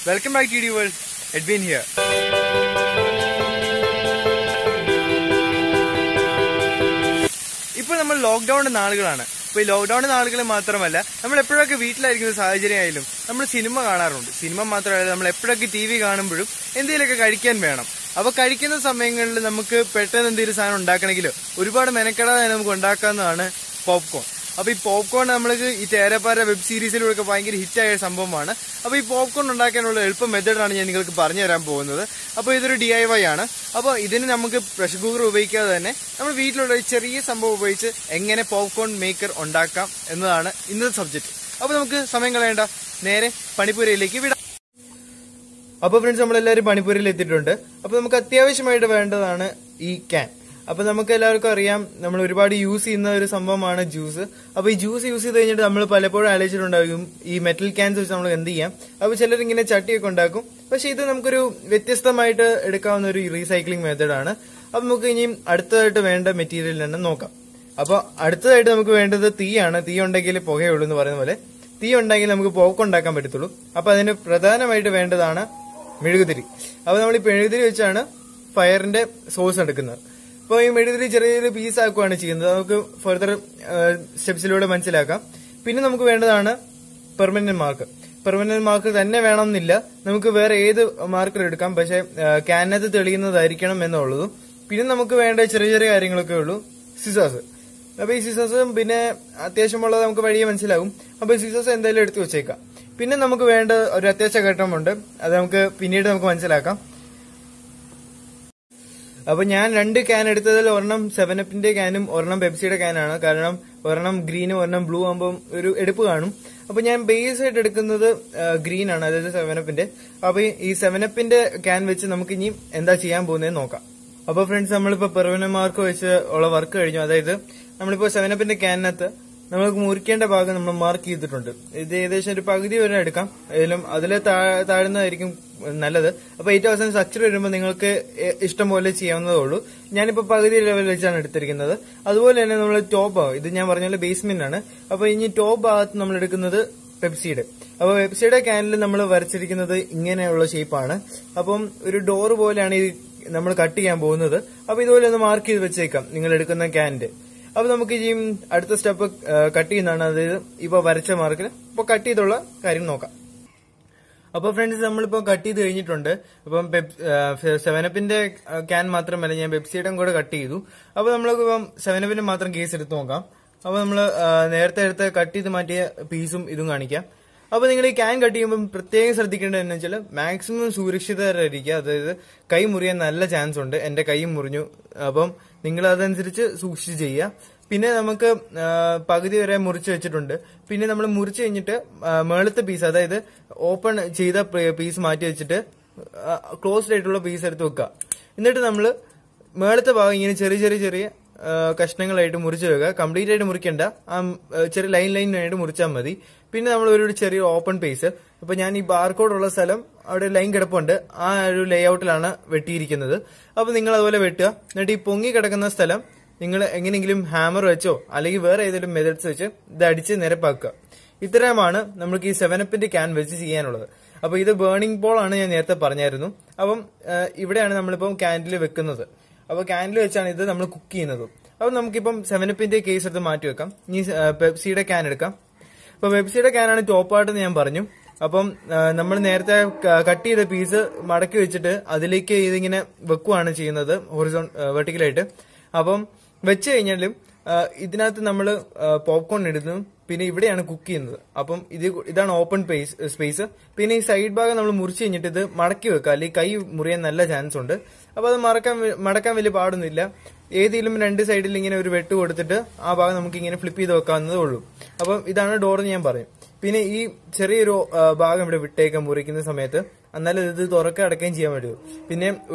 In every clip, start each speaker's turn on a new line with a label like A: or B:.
A: Welcome back to TD World. Edwin here. ഇപ്പോൾ നമ്മൾ ലോക്ക്ഡൌണിന്റെ നാളുകളാണ്. ഇപ്പോൾ ഈ ലോക്ക്ഡൌണിന്റെ നാളുകൾ മാത്രമല്ല, നമ്മൾ എപ്പോഴൊക്കെ വീട്ടിലായിരിക്കുന്ന സാഹചര്യമായാലും നമ്മൾ സിനിമ കാണാറുണ്ട്. സിനിമ മാത്രമല്ല, നമ്മൾ എപ്പോഴൊക്കെ TV കാണുമ്പോഴും എന്തെങ്കിലുമൊക്കെ കഴിക്കാൻ വേണം. അപ്പൊ കഴിക്കുന്ന സമയങ്ങളിൽ നമുക്ക് പെട്ടെന്ന് എന്തെങ്കിലും സാധനം ഉണ്ടാക്കണമെങ്കിലോ ഒരുപാട് മെനക്കെടാതെ നമുക്ക് ഉണ്ടാക്കാവുന്നതാണ് പോപ്കോൺ. അപ്പൊ ഈ പോപ്കോൺ നമ്മൾക്ക് ഈ തേരപ്പാര വെബ് സീരീസിലൂടെ ഭയങ്കര ഹിറ്റായ സംഭവമാണ്. അപ്പൊ ഈ പോപ്കോൺ ഉണ്ടാക്കാനുള്ള എളുപ്പ മെത്തേഡാണ് ഞാൻ നിങ്ങൾക്ക് പറഞ്ഞു തരാൻ പോകുന്നത്. അപ്പൊ ഇതൊരു DIY ആണ്. അപ്പൊ ഇതിന് നമുക്ക് പ്രഷർ കുക്കർ ഉപയോഗിക്കാതെ തന്നെ നമ്മൾ വീട്ടിലുള്ള ചെറിയ സംഭവം ഉപയോഗിച്ച് എങ്ങനെ പോപ്കോൺ മേക്കർ ഉണ്ടാക്കാം എന്നതാണ് ഇന്നത്തെ സബ്ജക്ട്. അപ്പൊ നമുക്ക് സമയം കളയേണ്ട, നേരെ പണിപ്പുരയിലേക്ക് വിടാം. അപ്പൊ ഫ്രണ്ട്സ്, നമ്മളെല്ലാവരും പണിപ്പുരയിൽ എത്തിയിട്ടുണ്ട്. അപ്പൊ നമുക്ക് അത്യാവശ്യമായിട്ട് വേണ്ടതാണ് ഈ ക്യാൻ. അപ്പൊ നമുക്ക് എല്ലാവർക്കും അറിയാം, നമ്മൾ ഒരുപാട് യൂസ് ചെയ്യുന്ന ഒരു സംഭവമാണ് ജ്യൂസ്. അപ്പൊ ഈ ജ്യൂസ് യൂസ് ചെയ്ത് കഴിഞ്ഞിട്ട് നമ്മൾ പലപ്പോഴും ആലോചിച്ചിട്ടുണ്ടാകും ഈ മെറ്റൽ ക്യാൻസ് വെച്ച് നമ്മൾ എന്ത് ചെയ്യാം. അപ്പൊ ചിലർ ഇങ്ങനെ ചട്ടിയൊക്കെ ഉണ്ടാക്കും. പക്ഷെ ഇത് നമുക്കൊരു വ്യത്യസ്തമായിട്ട് എടുക്കാവുന്ന ഒരു റീസൈക്ലിംഗ് മെത്തേഡാണ്. അപ്പൊ നമുക്ക് ഇനിയും അടുത്തതായിട്ട് വേണ്ട മെറ്റീരിയൽ തന്നെ നോക്കാം. അപ്പൊ അടുത്തതായിട്ട് നമുക്ക് വേണ്ടത് തീയാണ്. തീ ഉണ്ടെങ്കിൽ പുകയുള്ളൂ എന്ന് പറയുന്ന പോലെ തീ ഉണ്ടെങ്കിൽ നമുക്ക് പോപ്കോൺ ഉണ്ടാക്കാൻ പറ്റത്തുള്ളൂ. അപ്പൊ അതിന് പ്രധാനമായിട്ട് വേണ്ടതാണ് മെഴുകുതിരി. അപ്പൊ നമ്മൾ ഈ മെഴുകുതിരി വെച്ചാണ് ഫയറിന്റെ സോഴ്സ് എടുക്കുന്നത്. അപ്പോൾ ഈ മെഴുകുതിരി ചെറിയൊരു പീസ് ആക്കുകയാണ് ചെയ്യുന്നത്. നമുക്ക് ഫർദർ സ്റ്റെപ്സിലൂടെ മനസ്സിലാക്കാം. പിന്നെ നമുക്ക് വേണ്ടതാണ് പെർമനന്റ് മാർക്ക്. പെർമനന്റ് മാർക്ക് തന്നെ വേണമെന്നില്ല, നമുക്ക് വേറെ ഏത് മാർക്കർ എടുക്കാം. പക്ഷെ ക്യാനകത്ത് തെളിയുന്നതായിരിക്കണം എന്നുള്ളതും. പിന്നെ നമുക്ക് വേണ്ട ചെറിയ ചെറിയ കാര്യങ്ങളൊക്കെ ഉള്ളൂ. സിസേഴ്സ്. അപ്പൊ ഈ സിസേഴ്സും പിന്നെ അത്യാവശ്യമുള്ളത് നമുക്ക് വഴിയെ മനസ്സിലാവും. അപ്പൊ സിസേഴ്സ് എന്തായാലും എടുത്തു വെച്ചേക്കാം. പിന്നെ നമുക്ക് വേണ്ട ഒരു അത്യാവശ്യ ഘട്ടമുണ്ട്, അത് നമുക്ക് പിന്നീട് നമുക്ക് മനസ്സിലാക്കാം. അപ്പൊ ഞാൻ 2 ക്യാൻ എടുത്തതിൽ ഒരെണ്ണം 7-Upന്റെ ക്യാനും ഒരെണ്ണം പെപ്സിയുടെ ക്യാനാണ്. കാരണം ഒരെണ്ണം ഗ്രീനും ഒരെണ്ണം ബ്ലൂ ആകുമ്പോൾ ഒരു എടുപ്പ് കാണും. അപ്പൊ ഞാൻ ബേസ് ആയിട്ട് എടുക്കുന്നത് ഗ്രീൻ ആണ്, അതായത് 7-Upന്റെ. അപ്പൊ ഈ 7-Upന്റെ ക്യാൻ വെച്ച് നമുക്ക് ഇനി എന്താ ചെയ്യാൻ പോകുന്നതെന്ന് നോക്കാം. അപ്പൊ ഫ്രണ്ട്സ്, നമ്മളിപ്പോ പെർമനന്റ് മാർക്ക് വെച്ച് ഉള്ള വർക്ക് കഴിഞ്ഞു. അതായത് നമ്മളിപ്പോ 7-Upന്റെ ക്യാനിനകത്ത് നമ്മൾക്ക് മുറിക്കേണ്ട ഭാഗം നമ്മൾ മാർക്ക് ചെയ്തിട്ടുണ്ട്. ഇത് ഏകദേശം ഒരു പകുതി വരെ എടുക്കാം, അതിൽ താഴ്ന്നതായിരിക്കും നല്ലത്. അപ്പൊ ഏറ്റവും അവസാനം സ്ട്രക്ചർ വരുമ്പോൾ നിങ്ങൾക്ക് ഇഷ്ടം പോലെ ചെയ്യാവുന്നതേ ഉള്ളൂ. ഞാനിപ്പോ പകുതി ലെവൽ വെച്ചാണ് എടുത്തിരിക്കുന്നത്. അതുപോലെ തന്നെ നമ്മൾ ടോപ്പ് ഭാഗം, ഇത് ഞാൻ പറഞ്ഞ പോലെ ബേസ്മെന്റ് ആണ്. അപ്പൊ ഇനി ടോപ്പ് ഭാഗത്ത് നമ്മൾ എടുക്കുന്നത് പെപ്സിയുടെ. അപ്പൊ പെപ്സിയുടെ ക്യാനിൽ നമ്മൾ വരച്ചിരിക്കുന്നത് ഇങ്ങനെയുള്ള ഷേപ്പാണ്. അപ്പം ഒരു ഡോർ പോലെയാണ് ഈ നമ്മൾ കട്ട് ചെയ്യാൻ പോകുന്നത്. അപ്പൊ ഇതുപോലെ ഒന്ന് മാർക്ക് ചെയ്ത് വെച്ചേക്കാം നിങ്ങൾ എടുക്കുന്ന ക്യാനിന്റെ. അപ്പൊ നമുക്ക് ഈ അടുത്ത സ്റ്റെപ്പ് കട്ട് ചെയ്യുന്നതാണ്. അതായത് ഇപ്പൊ വരച്ച മാർക്കിൽ ഇപ്പൊ കട്ട് ചെയ്തുള്ള കാര്യം നോക്കാം. അപ്പൊ ഫ്രണ്ട്സ്, നമ്മളിപ്പോ കട്ട് ചെയ്ത് കഴിഞ്ഞിട്ടുണ്ട്. അപ്പം 7-Upന്റെ ക്യാൻ മാത്രമല്ല, ഞാൻ പെപ്സിയുടെ കൂടെ കട്ട് ചെയ്തു. അപ്പൊ നമ്മളിപ്പം 7-Upന്റെ മാത്രം കേസ് എടുത്ത് നോക്കാം. അപ്പൊ നമ്മള് നേരത്തെ കട്ട് ചെയ്ത് മാറ്റിയ പീസും ഇതും കാണിക്കാം. അപ്പൊ നിങ്ങൾ ഈ ക്യാൻ കട്ട് ചെയ്യുമ്പോൾ പ്രത്യേകം ശ്രദ്ധിക്കേണ്ടത് എന്ന് വെച്ചാൽ മാക്സിമം സുരക്ഷിതരായിരിക്കുക. അതായത് കൈ മുറിയാൻ നല്ല ചാൻസ് ഉണ്ട്. എന്റെ കൈ മുറിഞ്ഞു. അപ്പം നിങ്ങൾ അതനുസരിച്ച് സൂക്ഷിച്ച് ചെയ്യുക. പിന്നെ നമുക്ക് പകുതി വരെ മുറിച്ച് വെച്ചിട്ടുണ്ട്. പിന്നെ നമ്മൾ മുറിച്ച് കഴിഞ്ഞിട്ട് മേളത്തെ പീസ്, അതായത് ഓപ്പൺ ചെയ്ത പീസ് മാറ്റി വെച്ചിട്ട് ക്ലോസ്ഡ് ആയിട്ടുള്ള പീസ് എടുത്ത് വെക്കുക. എന്നിട്ട് നമ്മൾ മേളത്തെ ഭാഗം ഇങ്ങനെ ചെറിയ കഷ്ണങ്ങളായിട്ട് മുറിച്ച് വെക്കുക. കംപ്ലീറ്റ് ആയിട്ട് മുറിക്കണ്ട, ആ ചെറിയ ലൈനായിട്ട് മുറിച്ചാൽ മതി. പിന്നെ നമ്മൾ ഒരു ചെറിയ ഓപ്പൺ പേസ്, ഇപ്പൊ ഞാൻ ഈ ബാർകോഡ് ഉള്ള സ്ഥലം അവിടെ ലൈൻ കിടപ്പുണ്ട്, ആ ഒരു ലേഔട്ടിലാണ് വെട്ടിയിരിക്കുന്നത്. അപ്പൊ നിങ്ങൾ അതുപോലെ വെട്ടുക. എന്നിട്ട് ഈ പൊങ്ങി കിടക്കുന്ന സ്ഥലം നിങ്ങൾ എങ്ങനെയെങ്കിലും ഹാമർ വെച്ചോ അല്ലെങ്കിൽ വേറെ ഏതെങ്കിലും മെത്തേഡ്സ് വെച്ച് ഇത് അടിച്ച് നിരപ്പാക്കുക. ഇത്രയുമാണ് നമുക്ക് ഈ 7-Upന്റെ ക്യാൻ വെച്ച് ചെയ്യാനുള്ളത്. അപ്പൊ ഇത് ബേണിംഗ് പോൾ ആണ്, ഞാൻ നേരത്തെ പറഞ്ഞായിരുന്നു. അപ്പം ഇവിടെയാണ് നമ്മളിപ്പം ക്യാൻഡിൽ വെക്കുന്നത്. അപ്പൊ ക്യാൻഡിൽ വെച്ചാണ് ഇത് നമ്മൾ കുക്ക് ചെയ്യുന്നത്. അപ്പൊ നമുക്കിപ്പം 7-Upന്റെ കേസ് എടുത്ത് മാറ്റി വെക്കാം. ഇനി പെപ്സിയുടെ ക്യാൻ എടുക്കാം. അപ്പൊ പെപ്സിയുടെ ക്യാനാണ് ടോപ്പായിട്ടെന്ന് ഞാൻ പറഞ്ഞു. അപ്പം നമ്മൾ നേരത്തെ കട്ട് ചെയ്ത പീസ് മടക്കി വെച്ചിട്ട് അതിലേക്ക് ഇതിങ്ങനെ വെക്കുവാണ് ചെയ്യുന്നത്, വെർട്ടിക്കലായിട്ട്. അപ്പം വെച്ച് കഴിഞ്ഞാലും ഇതിനകത്ത് നമ്മൾ പോപ്കോൺ ഇടുന്നു. പിന്നെ ഇവിടെയാണ് കുക്ക് ചെയ്യുന്നത്. അപ്പം ഇതാണ് ഓപ്പൺ സ്പേസ്. പിന്നെ ഈ സൈഡ് ഭാഗം നമ്മൾ മുറിച്ച് കഴിഞ്ഞിട്ട് ഇത് മടക്കി വെക്കുക, അല്ലെങ്കിൽ കൈ മുറിയാൻ നല്ല ചാൻസ് ഉണ്ട്. അപ്പൊ അത് മടക്കാൻ വലിയ പാടൊന്നുമില്ല. ഏതെങ്കിലും 2 സൈഡിൽ ഇങ്ങനെ ഒരു വെട്ട് കൊടുത്തിട്ട് ആ ഭാഗം നമുക്ക് ഇങ്ങനെ ഫ്ലിപ്പ് ചെയ്ത് വെക്കാവുന്നതേ ഉള്ളൂ. അപ്പം ഇതാണ് ഡോർ ഞാൻ പറയും. പിന്നെ ഈ ചെറിയൊരു ഭാഗം ഇവിടെ വിട്ടേക്കാൻ മുറിക്കുന്ന സമയത്ത്, എന്നാലും ഇത് തുറക്ക അടക്കുകയും ചെയ്യാൻ പറ്റുമോ. പിന്നെ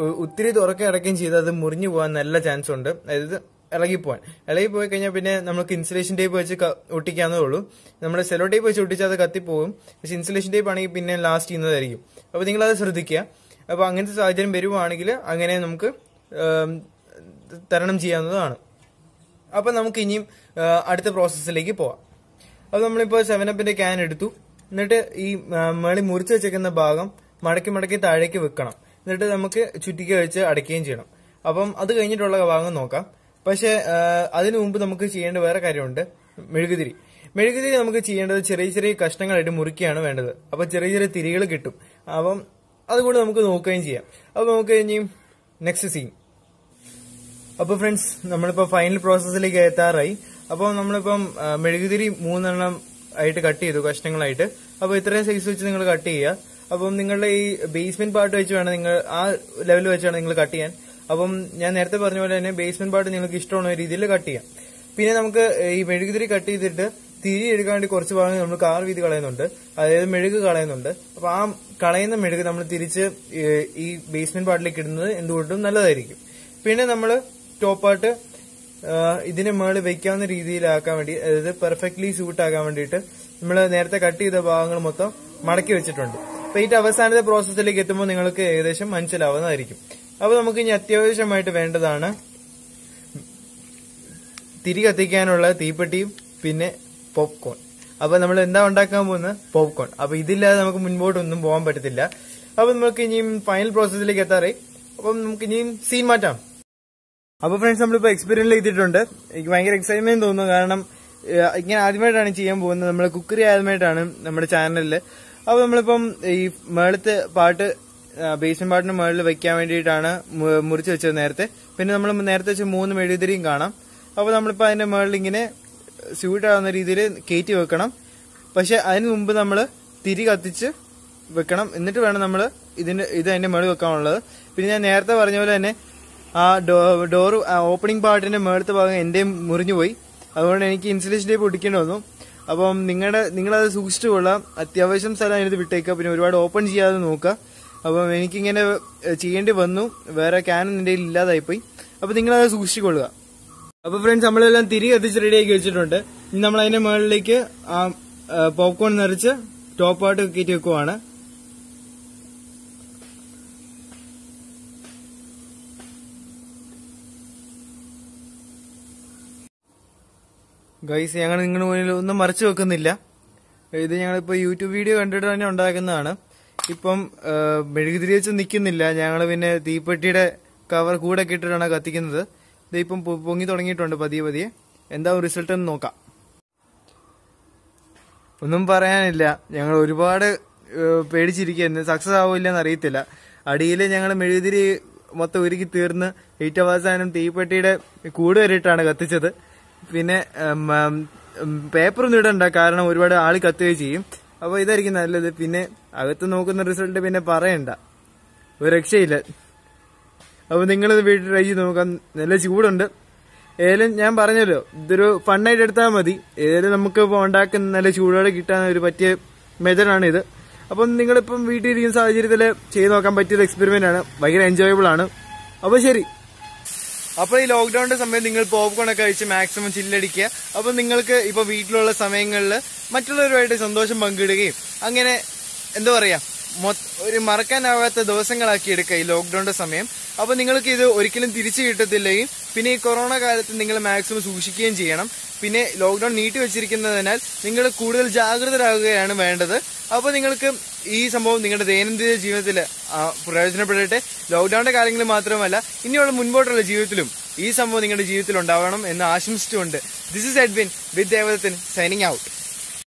A: ഒത്തിരി തുറക്ക അടക്കുകയും ചെയ്താൽ അത് മുറിഞ്ഞു പോകാൻ നല്ല ചാൻസ് ഉണ്ട്. അതായത് ഇളകിപ്പോയി കഴിഞ്ഞാൽ പിന്നെ നമുക്ക് ഇൻസുലേഷൻ ടേപ്പ് വെച്ച് ഒട്ടിക്കാവുന്നതേ ഉള്ളൂ. നമ്മുടെ സെലോ ടേപ്പ് വെച്ച് ഒട്ടിച്ചാൽ അത് കത്തിപ്പോകും. പക്ഷെ ഇൻസുലേഷൻ ടേപ്പ് ആണെങ്കിൽ പിന്നെ ലാസ്റ്റ് ചെയ്യുന്നതായിരിക്കും. അപ്പൊ നിങ്ങളത് ശ്രദ്ധിക്കുക. അപ്പൊ അങ്ങനത്തെ സാഹചര്യം വരുവാണെങ്കിൽ അങ്ങനെ നമുക്ക് തരണം ചെയ്യാവുന്നതാണ്. അപ്പൊ നമുക്ക് ഇനിയും അടുത്ത പ്രോസസ്സിലേക്ക് പോവാം. അപ്പൊ നമ്മളിപ്പോ 7-Upന്റെ ക്യാൻ എടുത്തു. എന്നിട്ട് ഈ മേളി മുറിച്ച് വെച്ചേക്കുന്ന ഭാഗം മടക്കി മടക്കി താഴേക്ക് വെക്കണം. എന്നിട്ട് നമുക്ക് ചുറ്റിക വെച്ച് അടയ്ക്കുകയും ചെയ്യണം. അപ്പം അത് കഴിഞ്ഞിട്ടുള്ള ഭാഗം നോക്കാം. പക്ഷെ അതിനു മുമ്പ് നമുക്ക് ചെയ്യേണ്ട വേറെ കാര്യമുണ്ട്. മെഴുകുതിരി നമുക്ക് ചെയ്യേണ്ടത് ചെറിയ ചെറിയ കഷ്ണങ്ങളായിട്ട് മുറിക്കുകയാണ് വേണ്ടത്. അപ്പൊ ചെറിയ ചെറിയ തിരികൾ കിട്ടും. അപ്പം അതുകൊണ്ട് നമുക്ക് നോക്കുകയും ചെയ്യാം. അപ്പൊ നമുക്ക് ഇനിയും നെക്സ്റ്റ് സീൻ. അപ്പൊ ഫ്രണ്ട്സ്, നമ്മളിപ്പോ ഫൈനൽ പ്രോസസ്സിലേക്ക് എത്താറായി. അപ്പൊ നമ്മളിപ്പം മെഴുകുതിരി 3 ആയിട്ട് കട്ട് ചെയ്തു കഷ്ണങ്ങളായിട്ട്. അപ്പൊ ഇത്രയും സൈസ് വെച്ച് നിങ്ങൾ കട്ട് ചെയ്യുക. അപ്പം നിങ്ങളുടെ ഈ ബേസ്മെന്റ് പാർട്ട് വെച്ച് വേണം നിങ്ങൾ ആ ലെവൽ വെച്ചാണ് നിങ്ങൾ കട്ട് ചെയ്യാൻ. അപ്പം ഞാൻ നേരത്തെ പറഞ്ഞ പോലെ തന്നെ ബേസ്മെന്റ് പാർട്ട് നിങ്ങൾക്ക് ഇഷ്ടമുള്ള രീതിയിൽ കട്ട് ചെയ്യാം. പിന്നെ നമുക്ക് ഈ മെഴുകുതിരി കട്ട് ചെയ്തിട്ട് തിരി എടുക്കാൻ വേണ്ടി കുറച്ച് ഭാഗങ്ങൾ നമ്മൾ കാർ വീതി കളയുന്നുണ്ട്, അതായത് മെഴുക് കളയുന്നുണ്ട്. അപ്പൊ ആ കളയുന്ന മെഴുക് നമ്മൾ തിരിച്ച് ഈ ബേസ്മെന്റ് പാർട്ടിലേക്ക് ഇടുന്നത് എന്തുകൊണ്ടും നല്ലതായിരിക്കും. പിന്നെ നമ്മൾ ടോപ്പ് പാർട്ട് ഇതിന് മുകളിൽ വെക്കാവുന്ന രീതിയിലാക്കാൻ വേണ്ടി, അതായത് പെർഫെക്റ്റ്ലി സ്യൂട്ട് ആക്കാൻ വേണ്ടിയിട്ട് നമ്മൾ നേരത്തെ കട്ട് ചെയ്ത ഭാഗങ്ങൾ മൊത്തം മടക്കി വെച്ചിട്ടുണ്ട്. അപ്പൊ ഈ അവസാനത്തെ പ്രോസസ്സിലേക്ക് എത്തുമ്പോൾ നിങ്ങൾക്ക് ഏകദേശം മനസ്സിലാവുന്നതായിരിക്കും. അപ്പൊ നമുക്ക് ഇനി അത്യാവശ്യമായിട്ട് വേണ്ടതാണ് തിരി കത്തിക്കാനുള്ള തീപ്പെട്ടിയും പിന്നെ പോപ്കോൺ. അപ്പൊ നമ്മൾ എന്താ ഉണ്ടാക്കാൻ പോകുന്നത്? പോപ്കോൺ. അപ്പൊ ഇതില്ലാതെ നമുക്ക് മുൻപോട്ടൊന്നും പോകാൻ പറ്റത്തില്ല. അപ്പൊ നമുക്ക് ഇനിയും ഫൈനൽ പ്രോസസ്സിലേക്ക് എത്താറേ. അപ്പം നമുക്ക് ഇനിയും സീൻ മാറ്റാം. അപ്പൊ ഫ്രണ്ട്സ്, നമ്മളിപ്പോ എക്സ്പീരിയൻസ് ചെയ്തിട്ടുണ്ട്. എനിക്ക് ഭയങ്കര എക്സൈറ്റ്മെന്റ് തോന്നുന്നു. കാരണം ഇങ്ങനെ ആദ്യമായിട്ടാണ് ചെയ്യാൻ പോകുന്നത്. നമ്മള് കുക്കറി ആദ്യമായിട്ടാണ് നമ്മുടെ ചാനലില്. അപ്പൊ നമ്മളിപ്പം ഈ മേളത്തെ പാട്ട് ബേസ്മെന്റ് പാട്ടിന് മുകളിൽ വെക്കാൻ വേണ്ടിയിട്ടാണ് മുറിച്ച് വെച്ചത് നേരത്തെ. പിന്നെ നമ്മൾ നേരത്തെ വെച്ച 3 മെഴുകുതിരിയും കാണാം. അപ്പൊ നമ്മളിപ്പോ അതിന്റെ മുകളിൽ ഇങ്ങനെ സ്യൂട്ട് ആവുന്ന രീതിയിൽ കയറ്റി വെക്കണം. പക്ഷെ അതിന് മുമ്പ് നമ്മൾ തിരി കത്തിച്ച് വെക്കണം. എന്നിട്ട് വേണം നമ്മൾ ഇത് അതിന്റെ മുകളിൽ വെക്കാനുള്ളത്. പിന്നെ ഞാൻ നേരത്തെ പറഞ്ഞ പോലെ തന്നെ ആ ഡോർ ഓപ്പണിംഗ് പാർട്ടിന്റെ മേളത്തെ ഭാഗം എന്റെയും മുറിഞ്ഞു പോയി. അതുകൊണ്ട് എനിക്ക് ഇൻസുലേഷൻ ടേപ്പ് ഒട്ടിക്കേണ്ടി വന്നു. അപ്പം നിങ്ങളത് സൂക്ഷിച്ചു കൊള്ളാം. അത്യാവശ്യം സ്ഥലം അതിനകത്ത് വിട്ടേക്കുക. പിന്നെ ഒരുപാട് ഓപ്പൺ ചെയ്യാതെ നോക്കുക. അപ്പം എനിക്കിങ്ങനെ ചെയ്യേണ്ടി വന്നു. വേറെ ക്യാനും നിന്റെ ഇല്ലാതായിപ്പോയി. അപ്പൊ നിങ്ങളത് സൂക്ഷിച്ചുകൊള്ളുക. അപ്പൊ ഫ്രണ്ട്സ്, നമ്മളെല്ലാം തിരി കത്തിച്ച് റെഡിയാക്കി വെച്ചിട്ടുണ്ട്. ഇനി നമ്മൾ അതിന്റെ മുകളിലേക്ക് ആ പോപ്കോൺ നിറച്ച് ടോപ്പ് പാർട്ട് കയറ്റി വെക്കുവാണ്. ഗൈസ്, ഞങ്ങൾ നിങ്ങളുടെ മുന്നിൽ ഒന്നും മറച്ചു വെക്കുന്നില്ല. ഇത് ഞങ്ങളിപ്പോ യൂട്യൂബ് വീഡിയോ കണ്ടിട്ട് തന്നെ ഉണ്ടാക്കുന്നതാണ്. ഇപ്പം മെഴുകുതിരി വെച്ച് നിൽക്കുന്നില്ല. ഞങ്ങൾ പിന്നെ തീപ്പെട്ടിയുടെ കവർ കൂടെ ഇട്ടിട്ടാണ് കത്തിക്കുന്നത്. ഇതിപ്പം പൊങ്ങി തുടങ്ങിയിട്ടുണ്ട് പതിയെ പതിയെ. എന്താവും റിസൾട്ട് എന്ന് നോക്കാം. ഒന്നും പറയാനില്ല. ഞങ്ങൾ ഒരുപാട് പേടിച്ചിരിക്കുന്നു. സക്സസ് ആവില്ലെന്ന് അറിയത്തില്ല. അടിയിൽ ഞങ്ങൾ മെഴുകുതിരി മൊത്തം ഒരുക്കി തീർന്ന് ഏറ്റവും അവസാനം തീപ്പെട്ടിയുടെ കൂട് വരെയിട്ടാണ് കത്തിച്ചത്. പിന്നെ പേപ്പറൊന്നും ഇടണ്ട, കാരണം ഒരുപാട് ആള് കത്തുകയും ചെയ്യും. അപ്പൊ ഇതായിരിക്കും നല്ലത്. പിന്നെ അകത്ത് നോക്കുന്ന റിസൾട്ട് പിന്നെ പറയണ്ട, ഒരു രക്ഷയില്ല. അപ്പൊ നിങ്ങളിത് വീട്ടിൽ ട്രൈ ചെയ്ത് നോക്കാം. നല്ല ചൂടുണ്ട്. ഏതായാലും ഞാൻ പറഞ്ഞല്ലോ, ഇതൊരു ഫണ്ണായിട്ട് എടുത്താൽ മതി. ഏതായാലും നമുക്ക് ഇപ്പോൾ ഉണ്ടാക്കുന്ന നല്ല ചൂടോടെ കിട്ടാൻ ഒരു പറ്റിയ മെത്തേഡാണ് ഇത്. അപ്പം നിങ്ങളിപ്പം വീട്ടിലിരിക്കുന്ന സാഹചര്യത്തിൽ ചെയ്ത് നോക്കാൻ പറ്റിയൊരു എക്സ്പെരിമെന്റ് ആണ്. ഭയങ്കര എൻജോയബിൾ ആണ്. അപ്പൊ ശരി. അപ്പൊ ഈ ലോക്ക്ഡൌണിന്റെ സമയം നിങ്ങൾ പോപ്കോൺ ഒക്കെ കഴിച്ച് മാക്സിമം ചില്ലടിക്കുക. അപ്പൊ നിങ്ങൾക്ക് ഇപ്പൊ വീട്ടിലുള്ള സമയങ്ങളിൽ മറ്റുള്ളവരുമായിട്ട് സന്തോഷം പങ്കിടുകയും അങ്ങനെ എന്താ പറയാ ഒരു മറക്കാനാവാത്ത ദിവസങ്ങളാക്കി എടുക്കുക ഈ ലോക്ക്ഡൌണിന്റെ സമയം. അപ്പൊ നിങ്ങൾക്ക് ഇത് ഒരിക്കലും തിരിച്ചു കിട്ടത്തില്ലെങ്കിൽ പിന്നെ ഈ കൊറോണ കാലത്ത് നിങ്ങൾ മാക്സിമം സൂക്ഷിക്കുകയും ചെയ്യണം. പിന്നെ ലോക്ക്ഡൌൺ നീട്ടി വെച്ചിരിക്കുന്നതിനാൽ നിങ്ങൾ കൂടുതൽ ജാഗ്രതരാകുകയാണ് വേണ്ടത്. അപ്പൊ നിങ്ങൾക്ക് ഈ സംഭവം നിങ്ങളുടെ ദൈനംദിന ജീവിതത്തിൽ പ്രയോജനപ്പെടട്ടെ. ലോക്ക്ഡൌണിന്റെ കാര്യങ്ങളിൽ മാത്രമല്ല, ഇനിയുള്ള മുൻപോട്ടുള്ള ജീവിതത്തിലും ഈ സംഭവം നിങ്ങളുടെ ജീവിതത്തിൽ ഉണ്ടാവണം എന്ന് ആശംസിച്ചുകൊണ്ട് this is Edwin with Devadathan signing out.